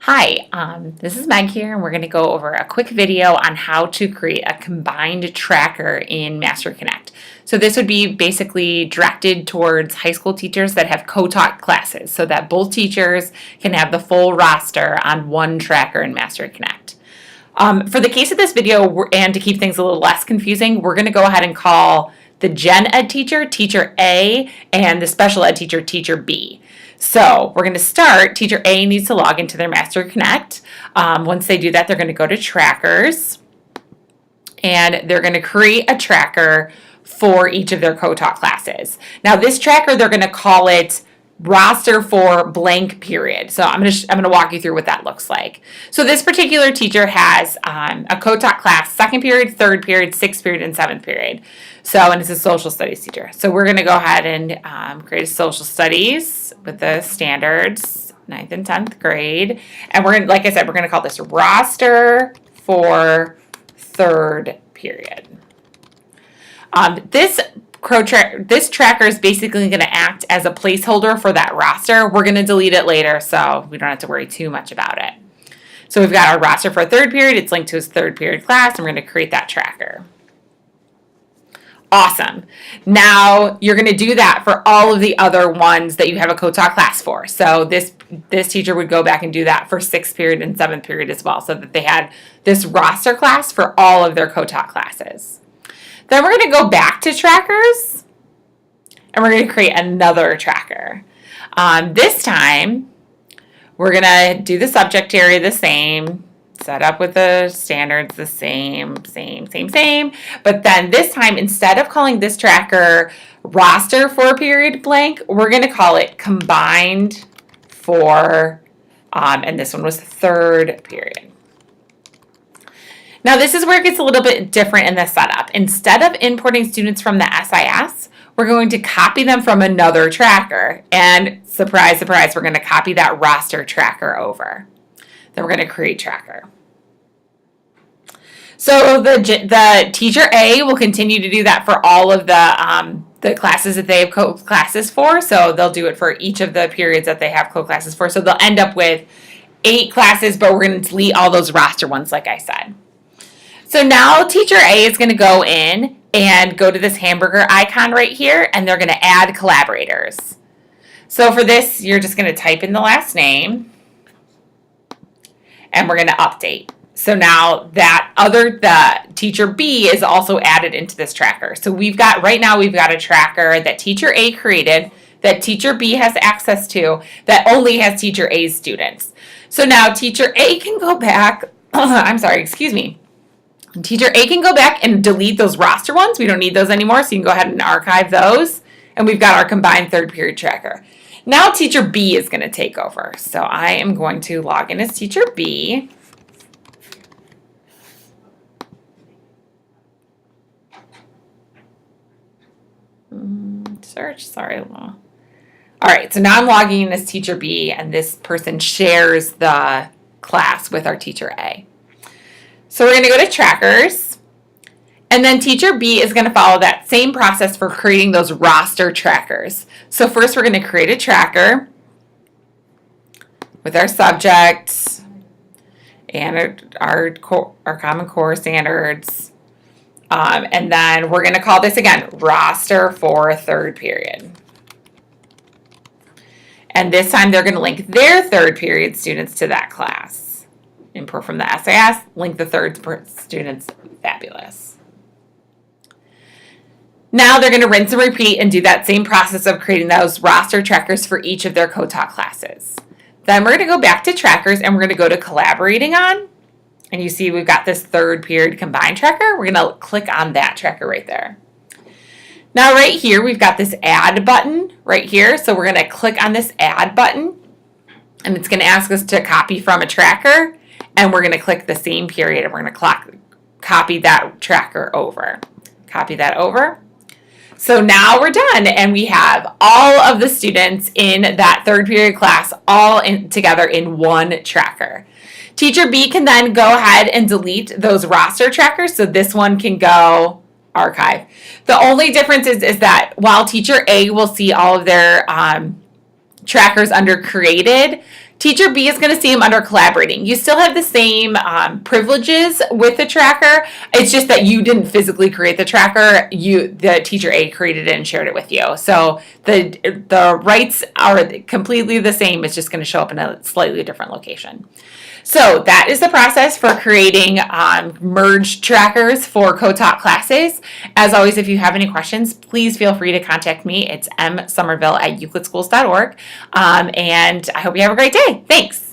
Hi, this is Meg here, and we're going to go over a quick video on how to create a combined tracker in Master Connect. So this would be basically directed towards high school teachers that have co-taught classes so that both teachers can have the full roster on one tracker in Master Connect. For the case of this video, and to keep things a little less confusing, we're going to go ahead and call the Gen Ed teacher, Teacher A, and the Special Ed teacher, Teacher B. So we're going to start. Teacher A needs to log into their Master Connect. Once they do that, they're going to go to Trackers, and they're going to create a tracker for each of their co-taught classes. Now this tracker, they're going to call it roster for blank period. So I'm going to walk you through what that looks like. So this particular teacher has a co-taught class, second period, third period, sixth period, and seventh period. So, and it's a social studies teacher. So we're going to go ahead and create a social studies with the standards, 9th and 10th grade. And we're going to, like I said, we're going to call this roster for third period. This tracker is basically going to act as a placeholder for that roster. We're going to delete it later, so we don't have to worry too much about it. So we've got our roster for a third period. It's linked to his third period class, and we're going to create that tracker. Awesome. Now you're going to do that for all of the other ones that you have a co-taught class for. So this teacher would go back and do that for sixth period and seventh period as well, so that they had this roster class for all of their co-taught classes. Then we're going to go back to trackers, and we're going to create another tracker. This time, we're going to do the subject area the same, set up with the standards the same. But then this time, instead of calling this tracker roster for period blank, we're going to call it combined for, and this one was third period. Now this is where it gets a little bit different in the setup. Instead of importing students from the SIS, we're going to copy them from another tracker. And surprise, surprise, we're going to copy that roster tracker over. Then we're going to create tracker. So the teacher A will continue to do that for all of the classes that they have co-classes for. So they'll do it for each of the periods that they have co-classes for. So they'll end up with 8 classes, but we're going to delete all those roster ones, like I said. So now teacher A is going to go in and go to this hamburger icon right here, and they're going to add collaborators. So for this, you're just going to type in the last name, and we're going to update. So now the teacher B is also added into this tracker. So right now we've got a tracker that teacher A created, that teacher B has access to, that only has teacher A's students. So now teacher A can go back, Teacher A can go back and delete those roster ones. We don't need those anymore, so you can go ahead and archive those. And we've got our combined third period tracker. Now teacher B is going to take over. So I am going to log in as teacher B. All right, so now I'm logging in as teacher B, and this person shares the class with our teacher A. So we're going to go to trackers, and then teacher B is going to follow that same process for creating those roster trackers. So first we're going to create a tracker with our subject and our Common Core standards. And then we're going to call this again, roster for third period. And this time they're going to link their third period students to that class. Import from the SIS, link the third students, fabulous. Now they're going to rinse and repeat and do that same process of creating those roster trackers for each of their co-taught classes. Then we're going to go back to trackers, and we're going to go to collaborating on, and you see we've got this third period combined tracker. We're going to click on that tracker right there. Now right here, we've got this add button right here. So we're going to click on this add button, and it's going to ask us to copy from a tracker. And we're going to click the same period, and we're going to copy that tracker over. Copy that over. So now we're done, and we have all of the students in that third period class all together in one tracker. Teacher B can then go ahead and delete those roster trackers, so this one can go archive. The only difference is that while teacher A will see all of their trackers under created, Teacher B is going to see them under collaborating. You still have the same privileges with the tracker. It's just that you didn't physically create the tracker. The teacher A created it and shared it with you. So the rights are completely the same. It's just going to show up in a slightly different location. So that is the process for creating merged trackers for co-taught classes. As always, if you have any questions, please feel free to contact me. It's msomerville@euclidschools.org. And I hope you have a great day. Thanks.